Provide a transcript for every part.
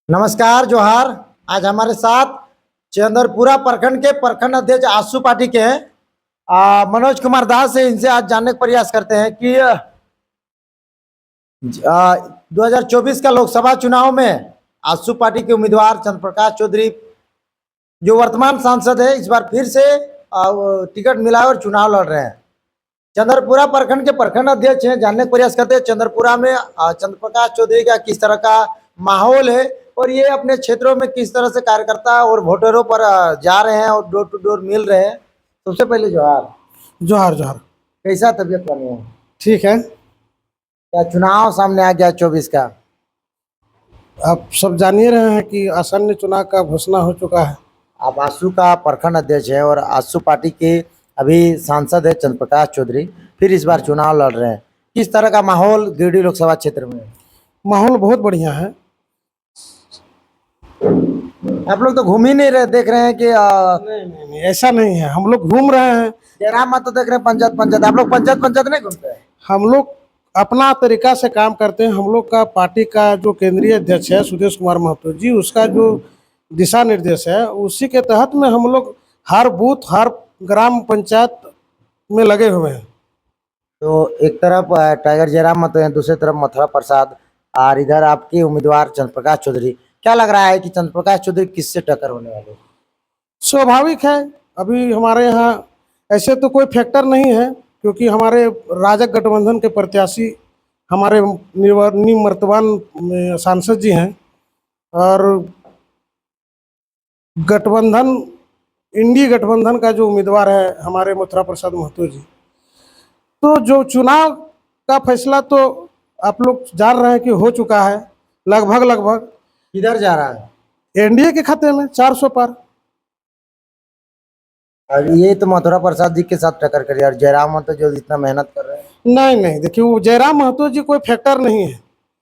नमस्कार जोहार। आज हमारे साथ चंद्रपुरा प्रखंड के प्रखंड अध्यक्ष आसू पार्टी के हैं मनोज कुमार दास है। इनसे आज जानने का प्रयास करते हैं कि 2024 का लोकसभा चुनाव में आसू पार्टी के उम्मीदवार चंद्र प्रकाश चौधरी जो वर्तमान सांसद है, इस बार फिर से टिकट मिला और चुनाव लड़ रहे हैं। चंद्रपुरा प्रखंड के प्रखंड अध्यक्ष हैं, जानने का प्रयास करते हैं चंद्रपुरा में चंद्र प्रकाश चौधरी का किस तरह का माहौल है और ये अपने क्षेत्रों में किस तरह से कार्यकर्ता और वोटरों पर जा रहे हैं और डोर टू डोर मिल रहे हैं। सबसे पहले जोहार। जोहार जोहार। कैसा तबीयत बनी है? ठीक है। क्या चुनाव सामने आ गया 24 का? आप सब जान ही रहे हैं कि आसन्न चुनाव का घोषणा हो चुका है। आप आसू का प्रखंड अध्यक्ष है और आसू पार्टी के अभी सांसद है चंद्र प्रकाश चौधरी, फिर इस बार चुनाव लड़ रहे हैं। किस तरह का माहौल गिरिडीह लोकसभा क्षेत्र में? माहौल बहुत बढ़िया है। आप लोग तो घूम ही नहीं रहे, देख रहे हैं कि नहीं, ऐसा नहीं है। हम लोग घूम रहे हैं। जयराम मत तो देख रहे हैं पंचायत पंचायत। आप लोग पंचायत पंचायत नहीं घूमते? हम लोग अपना तरीका से काम करते हैं। हम लोग का पार्टी का जो केंद्रीय अध्यक्ष है सुदेश कुमार महतो जी, उसका जो दिशा निर्देश है उसी के तहत में हम लोग हर बूथ हर ग्राम पंचायत में लगे हुए हैं। तो एक तरफ टाइगर जयराम मत है, दूसरी तरफ मथुरा प्रसाद और इधर आपके उम्मीदवार चंद्र प्रकाश चौधरी। क्या लग रहा है कि चंद्र प्रकाश चौधरी किससे टक्कर होने वाले? स्वाभाविक है। अभी हमारे यहाँ ऐसे तो कोई फैक्टर नहीं है, क्योंकि हमारे राजग गठबंधन के प्रत्याशी हमारे निवर्तमान सांसद जी हैं और गठबंधन इंडी गठबंधन का जो उम्मीदवार है हमारे मथुरा प्रसाद महतो जी। तो जो चुनाव का फैसला तो आप लोग जान रहे हैं कि हो चुका है। लगभग किधर जा रहा है? एनडीए के खाते में 400 पार। और ये तो मथुरा प्रसाद जी के साथ टक्कर करिए और जयराम महतो जो इतना मेहनत कर रहे हैं। नहीं, देखिए वो जयराम महतो जी कोई फैक्टर नहीं है।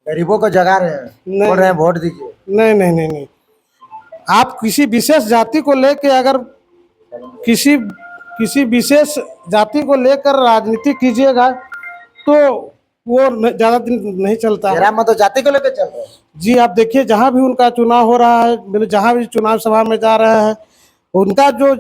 गरीबों को जगा रहे हैं, बोल रहे हैं वोट दीजिए। नहीं। आप किसी विशेष जाति को लेकर अगर किसी विशेष जाति को लेकर राजनीति कीजिएगा तो वो ज्यादा दिन नहीं चलता है। जयराम महतो जाति को लेकर चल रहे हैं जी। आप देखिए जहाँ भी उनका चुनाव हो रहा है, जहाँ भी चुनाव सभा में जा रहे हैं, उनका जो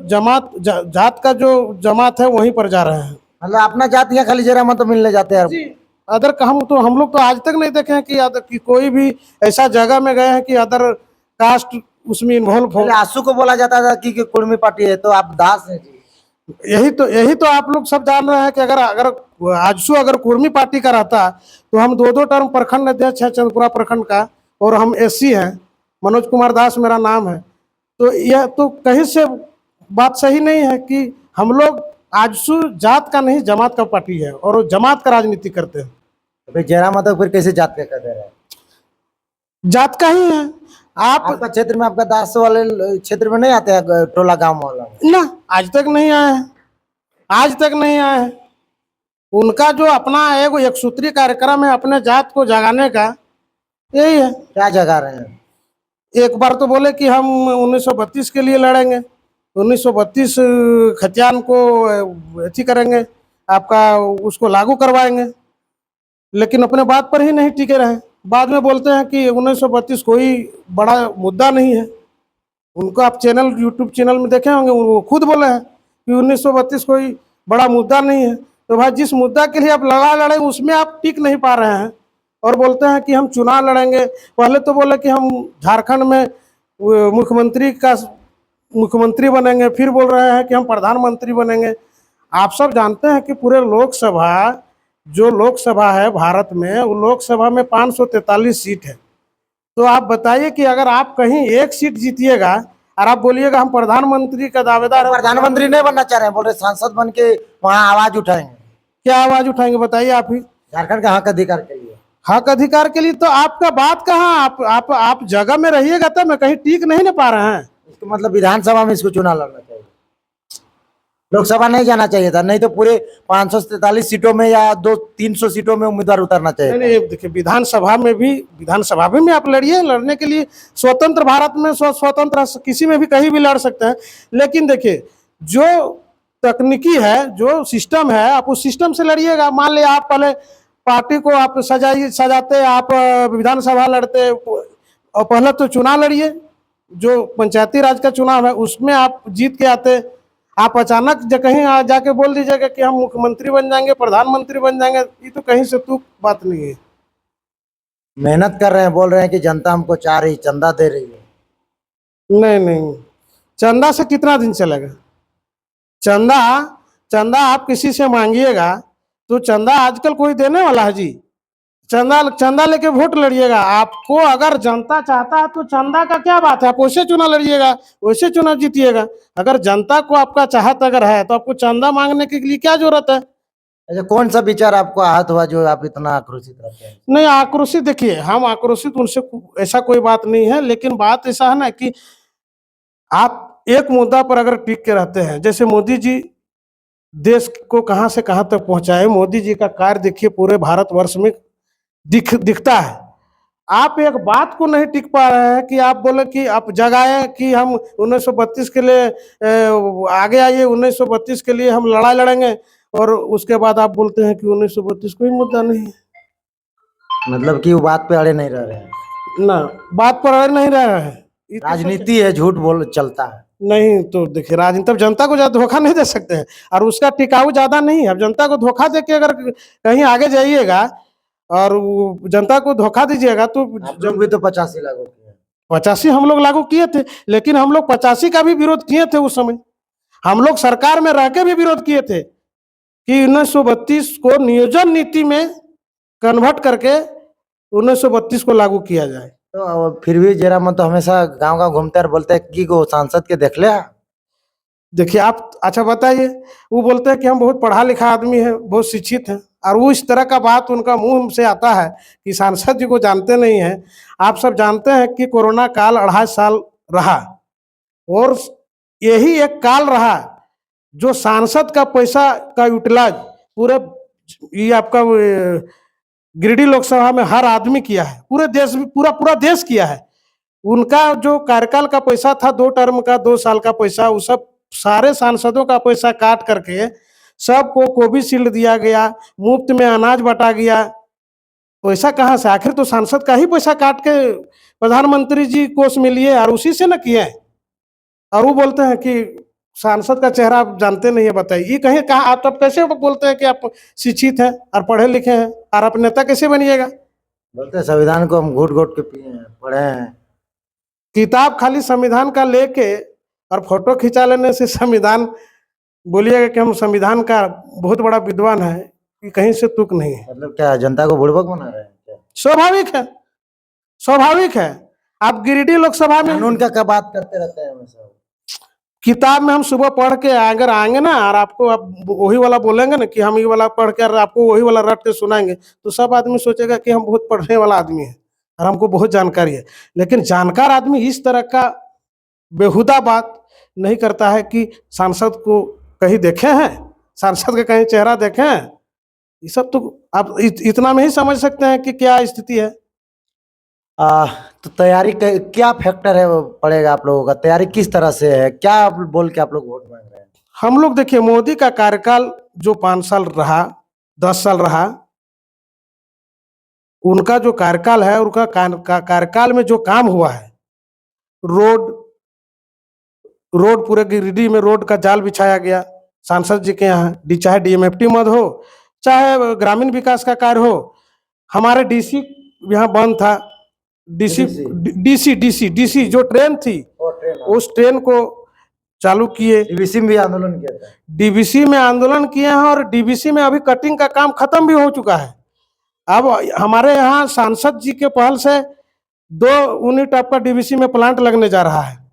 जात का जो जमात है वहीं पर जा रहे हैं। मतलब अपना जात या खाली जयराम महतो मिलने जाते हैं? अदर हम लोग तो आज तक नहीं देखे हैं कि कोई भी ऐसा जगह में गए हैं कि अदर कास्ट उसमें इन्वॉल्व हो। आसू को बोला जाता था कि कुर्मी पार्टी है, तो आप दास हैं जी। यही तो आप लोग सब जान रहे हैं कि अगर आजसू अगर कुर्मी पार्टी का रहता तो हम दो टर्म प्रखंड अध्यक्ष है चंद्रपुरा प्रखंड का, और हम एससी हैं। मनोज कुमार दास मेरा नाम है। तो यह तो कहीं से बात सही नहीं है कि हम लोग आजसू जात का नहीं जमात का पार्टी है और वो जमात का राजनीति करते हैं। तो जयराम महतो फिर कैसे जात का कर दे रहे हैं? जात का ही है। आपका क्षेत्र में, आपका दास वाले क्षेत्र में नहीं आते हैं टोला गांव मोहल्ला में? ना, आज तक नहीं आए हैं। उनका जो अपना एक सूत्री कार्यक्रम है अपने जात को जगाने का, यही है। क्या जगा रहे हैं? एक बार तो बोले कि हम 1932 के लिए लड़ेंगे, 1932 खतियान को अथी करेंगे, आपका उसको लागू करवाएंगे, लेकिन अपने बात पर ही नहीं टिके रहे। बाद में बोलते हैं कि 1932 कोई बड़ा मुद्दा नहीं है। उनको आप यूट्यूब चैनल में देखे होंगे, वो खुद बोले हैं कि 1932 कोई बड़ा मुद्दा नहीं है। तो भाई जिस मुद्दा के लिए आप लड़े उसमें आप टिक नहीं पा रहे हैं और बोलते हैं कि हम चुनाव लड़ेंगे। पहले तो बोले कि हम झारखंड में मुख्यमंत्री बनेंगे, फिर बोल रहे हैं कि हम प्रधानमंत्री बनेंगे। आप सब जानते हैं कि पूरे लोकसभा है भारत में, वो लोकसभा में 543 सीट है। तो आप बताइए कि अगर आप कहीं एक सीट जीतिएगा और आप बोलिएगा हम प्रधानमंत्री का दावेदार है। प्रधानमंत्री नहीं बनना चाह रहे हैं, बोल रहे सांसद बन के वहाँ आवाज उठाएंगे। क्या आवाज उठाएंगे बताइए आप ही? झारखंड का हक अधिकार के लिए। हक अधिकार के लिए तो आपका बात कहाँ? आप जगह में रहिएगा तब मैं कहीं टिक नहीं ना पा रहे हैं। इसका मतलब विधानसभा में इसको चुनाव लड़ना चाहिए, लोकसभा नहीं जाना चाहिए था। नहीं तो पूरे 543 सीटों में या 200-300 सीटों में उम्मीदवार उतरना चाहिए। नहीं, देखिए विधानसभा में आप लड़िए। लड़ने के लिए स्वतंत्र भारत में स्वतंत्र किसी में भी कहीं भी लड़ सकते हैं। लेकिन देखिए जो तकनीकी है, जो सिस्टम है, आप उस सिस्टम से लड़िएगा। मान लिया आप पहले पार्टी को आप सजाते, आप विधानसभा लड़ते, और पहले तो चुनाव लड़िए, जो पंचायती राज का चुनाव है उसमें आप जीत के आते। आप अचानक कहीं जाके बोल दीजिएगा कि हम मुख्यमंत्री बन जाएंगे, प्रधानमंत्री बन जाएंगे, ये तो कहीं से तुक बात नहीं है। मेहनत कर रहे हैं, बोल रहे हैं कि जनता हमको चाह रही, चंदा दे रही है। नहीं नहीं, चंदा से कितना दिन चलेगा? चंदा चंदा आप किसी से मांगिएगा तो चंदा आजकल कोई देने वाला है जी? चंदा चंदा लेके वोट लड़िएगा। आपको अगर जनता चाहता है तो चंदा का क्या बात है, आप वैसे चुनाव लड़िएगा, वैसे चुनाव जीतिएगा। अगर जनता को आपका चाहत अगर है तो आपको चंदा मांगने के लिए क्या जरूरत है? अच्छा, कौन सा विचार आपको आहत हुआ जो आप इतना आक्रोशित रहते हैं? नहीं, आक्रोशित देखिए, हम आक्रोशित उनसे ऐसा कोई बात नहीं है, लेकिन बात ऐसा है ना कि आप एक मुद्दा पर अगर टिक के रहते हैं, जैसे मोदी जी देश को कहां से कहां तक पहुंचाए, मोदी जी का कार्य देखिए पूरे भारतवर्ष में दिखता है। आप एक बात को नहीं टिक पा रहे हैं कि आप बोले कि आप जगाए कि हम 1932 के लिए आगे आइए, 1932 के लिए हम लड़ाई लड़ेंगे, और उसके बाद आप बोलते हैं कि 1932 कोई मुद्दा नहीं है। मतलब कि वो बात पे अड़े नहीं रह रहे हैं। ना, बात पर अड़े नहीं रहे हैं। ये तो राजनीति है, झूठ बोल चलता है। नहीं तो देखिए, राजनीति अब जनता को ज्यादा धोखा नहीं दे सकते हैं, और उसका टिकाऊ ज्यादा नहीं है। अब जनता को धोखा दे के अगर कहीं आगे जाइएगा और वो जनता को धोखा दीजिएगा तो आप लोग भी तो 85 लागू किए। 85 हम लोग लागू किए थे, लेकिन हम लोग 85 का भी विरोध किए थे उस समय। हम लोग सरकार में रह के भी विरोध किए थे कि 1932 को नियोजन नीति में कन्वर्ट करके 1932 को लागू किया जाए। तो फिर भी जरा मन तो हमेशा गांव गांव घूमते और बोलते हैं कि को सांसद के देख ले। देखिए आप, अच्छा बताइए, वो बोलते हैं कि हम बहुत पढ़ा लिखा आदमी है, बहुत शिक्षित हैं, और वो इस तरह का बात उनका मुंह से आता है कि सांसद जी को जानते नहीं है। आप सब जानते हैं कि कोरोना काल 2.5 साल रहा, और यही एक काल रहा जो सांसद का पैसा का यूटिलाइज पूरे ये आपका गिरिडीह लोकसभा में हर आदमी किया है, पूरे देश में, पूरा पूरा देश किया है। उनका जो कार्यकाल का पैसा था, 2 टर्म का 2 साल का पैसा, वो सब सारे सांसदों का पैसा काट करके सबको कोविशील्ड दिया गया, मुफ्त में अनाज बंटा गया। पैसा कहाँ से? आखिर तो सांसद का ही पैसा काट के प्रधानमंत्री जी कोष में लिए और उसी से न किए। और वो बोलते हैं कि सांसद का चेहरा आप जानते नहीं है। बताइए, ये कहीं कहा आप तब कैसे बोलते हैं कि आप शिक्षित हैं और पढ़े लिखे हैं, और आप नेता कैसे बनिएगा? बोलते हैं संविधान को हम घोट घोट के पिए हैं, पढ़े हैं। किताब खाली संविधान का लेके और फोटो खिंचा लेने से संविधान बोलिएगा कि हम संविधान का बहुत बड़ा विद्वान है, ये कहीं से तुक नहीं है। मतलब क्या जनता को बुड़बक बना रहे हैं क्या? स्वाभाविक है, स्वाभाविक है। आप गिरिडीह लोकसभा में कानून का क्या बात करते रहते हैं हमेशा। किताब में हम सुबह पढ़ के अगर आएंगे ना, और आपको आप वही वाला बोलेंगे ना कि हम ये वाला पढ़ के और आपको वही वाला रट के सुनाएंगे, तो सब आदमी सोचेगा कि हम बहुत पढ़ने वाला आदमी है और हमको बहुत जानकारी है। लेकिन जानकार आदमी इस तरह का बेहुदा बात नहीं करता है कि सांसद को कहीं देखे हैं, सांसद का कहीं चेहरा देखे हैं। ये सब तो आप इतना में ही समझ सकते हैं कि क्या स्थिति है। तो तैयारी क्या फैक्टर है वो पड़ेगा आप लोगों का? तैयारी किस तरह से है, क्या आप बोल के आप लोग वोट मांग रहे हैं? हम लोग देखिए, मोदी का कार्यकाल जो 5 साल रहा, 10 साल रहा, उनका जो कार्यकाल है, उनका कार्यकाल में जो काम हुआ है, रोड पूरे गिरिडीह में रोड का जाल बिछाया गया सांसद जी के यहाँ, चाहे डीएमएफटी मद हो, चाहे ग्रामीण विकास का कार्य हो। हमारे डीसी यहाँ बंद था, डीसी जो ट्रेन थी, उस ट्रेन को चालू किए। डीवीसी में भी आंदोलन किया था। डीवीसी में आंदोलन किए हैं, और डीवीसी में अभी कटिंग का काम खत्म भी हो चुका है। अब हमारे यहाँ सांसद जी के पहल से 2 यूनिट आपका डीवीसी में प्लांट लगने जा रहा है,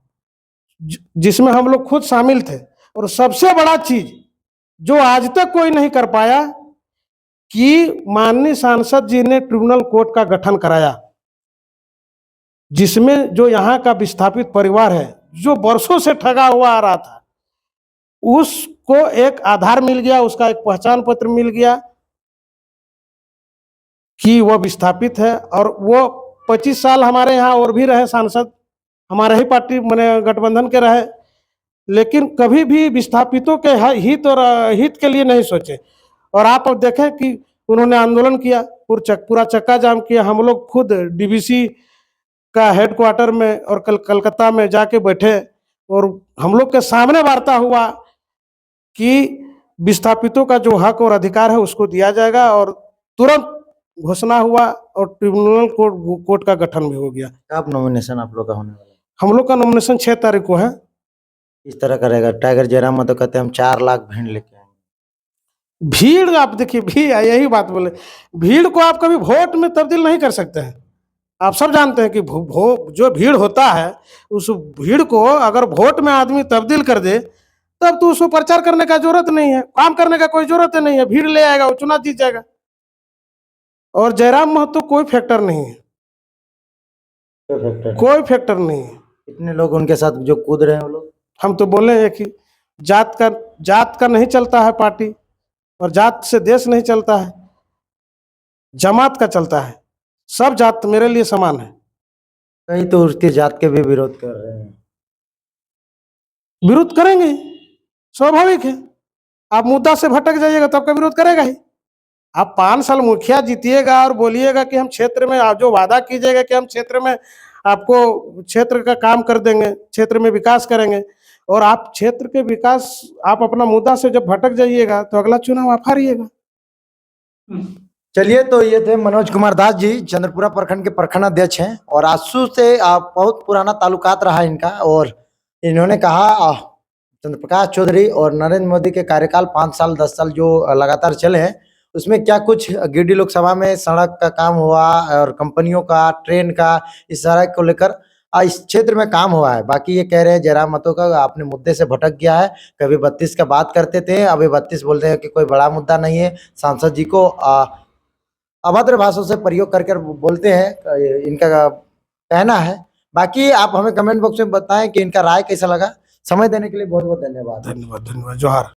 जिसमें हम लोग खुद शामिल थे। और सबसे बड़ा चीज जो आज तक कोई नहीं कर पाया कि माननीय सांसद जी ने ट्रिब्यूनल कोर्ट का गठन कराया, जिसमें जो यहाँ का विस्थापित परिवार है, जो वर्षों से ठगा हुआ आ रहा था, उसको एक आधार मिल गया, उसका एक पहचान पत्र मिल गया कि वह विस्थापित है। और वो 25 साल हमारे यहाँ और भी रहे सांसद, हमारे ही पार्टी मैंने गठबंधन के रहे, लेकिन कभी भी विस्थापितों के हित और हित के लिए नहीं सोचे। और आप अब देखें कि उन्होंने आंदोलन किया, पूरा चक्का जाम किया। हम लोग खुद डीवीसी का हेडक्वार्टर में और कलकत्ता में जाके बैठे और हम लोग के सामने वार्ता हुआ कि विस्थापितों का जो हक और अधिकार है उसको दिया जाएगा, और तुरंत घोषणा हुआ और ट्रिब्यूनल कोर्ट का गठन भी हो गया। कब नॉमिनेशन आप लोग का होने वाला है? हम लोग का नॉमिनेशन 6 तारीख को है। इस तरह का रहेगा। टाइगर जयराम तो कहते हैं हम 4 लाख भीड़ लेके आएंगे। भीड़, आप देखिए भी यही बात बोले, भीड़ को आप कभी वोट में तब्दील नहीं कर सकते हैं। आप सब जानते हैं कि जो भीड़ होता है उस भीड़ को अगर वोट में आदमी तब्दील कर दे तब तो उसको प्रचार करने का जरूरत नहीं है, काम करने का कोई जरूरत नहीं है, भीड़ ले आएगा, वो चुनाव जीत जाएगा। और जयराम महतो कोई फैक्टर नहीं है, कोई फैक्टर नहीं है। इतने लोग उनके साथ जो कूद रहे हैं वो लोग, हम तो बोले हैं कि जात का नहीं चलता है पार्टी, और जात से देश नहीं चलता है, जमात का चलता है। सब जात मेरे लिए समान है। कई तो उसके जात के भी विरोध कर रहे हैं। विरोध करेंगे, स्वाभाविक है। आप मुद्दा से भटक जाइएगा तो आपका विरोध करेगा ही। आप 5 साल मुखिया जीतिएगा और बोलिएगा कि हम क्षेत्र में, आप जो वादा कीजिएगा कि हम क्षेत्र में आपको क्षेत्र का काम कर देंगे, क्षेत्र में विकास करेंगे, और आप क्षेत्र के विकास, आप अपना मुद्दा से जब भटक जाइएगा तो अगला चुनाव आप हारिएगा। चलिए, तो ये थे मनोज कुमार दास जी, चंद्रपुरा प्रखंड के प्रखंड अध्यक्ष हैं और आसू से बहुत पुराना ताल्लुकात रहा इनका। और इन्होंने कहा चंद्र प्रकाश चौधरी और नरेंद्र मोदी के कार्यकाल 5 साल 10 साल जो लगातार चले हैं उसमें क्या कुछ गिरिडीह लोकसभा में सड़क का काम हुआ और कंपनियों का, ट्रेन का, इस सड़क को लेकर इस क्षेत्र में काम हुआ है। बाकी ये कह रहे हैं जयराम महतो का अपने मुद्दे से भटक गया है। कभी 32 का बात करते थे, अभी 32 बोलते हैं कि कोई बड़ा मुद्दा नहीं है। सांसद जी को अभद्र भाषाओं से प्रयोग करके बोलते हैं, इनका कहना है। बाकी आप हमें कमेंट बॉक्स में बताएं कि इनका राय कैसा लगा। समय देने के लिए बहुत बहुत धन्यवाद। धन्यवाद, धन्यवाद, जोहार।